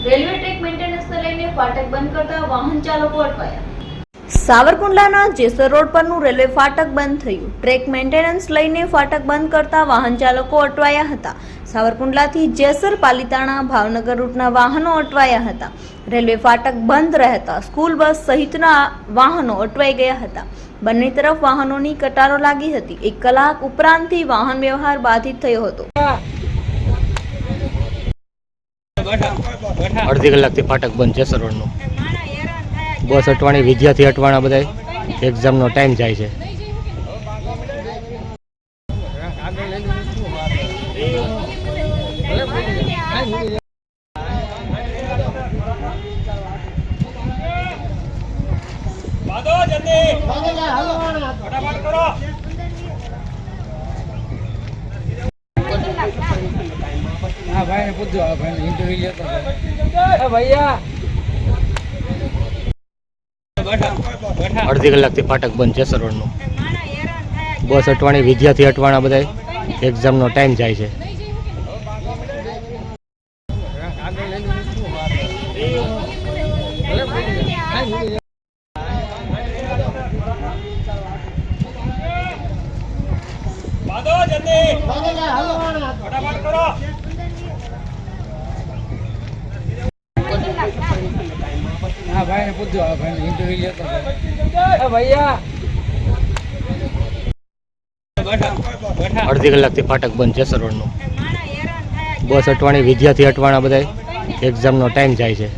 Railway track મેન્ટેનન્સને લઈને ફાટક બંધ કરતા વાહન ચાલકો અટવાયા. સાવરકુંડલાના જેસર રોડ પરનું રેલવે ફાટક બંધ થયું. ટ્રેક મેન્ટેનન્સ લઈને ફાટક બંધ કરતા વાહન ચાલકો અટવાયા હતા. સાવરકુંડલાથી જેસર પાલિતાણા ભાવનગર રૂટના વાહનો અટવાયા હતા. રેલવે ફાટક બંધ રહેતા સ્કૂલ બસ સહિતના વાહનો અટવાઈ ગયા હતા. બંને તરફ વાહનોની કતારો લાગી હતી. 1 કલાક ઉપરાંતથી વાહન વ્યવહાર બાધિત થયો હતો. અડધી કલાકથી ફાટક બંધ છે સરવડનું. બસ અટવાણી, વિદ્યાર્થી અટવાણા, બધા એક્ઝામનો ટાઈમ જાય છે. હા ભાઈ ને પૂછજો, આ ભાઈ ઇન્ટરવ્યુ લેતો ભૈયા. અડધી કલાકથી ફાટક બંધ છે સરવડનું. બસ અટવાણી, વિદ્યાર્થી અટવાણા, બધા એક્ઝામનો ટાઈમ જાય છે. હા ભાઈ ને પૂછજો, આ ભાઈ ઇન્ટરવ્યુ લેતો ભૈયા. અડધી કલાકથી ફાટક બંધ છે સરવડનું. બસ અટવાણી, વિદ્યાર્થી અટવાણા, બધા એક્ઝામનો ટાઈમ જાય છે.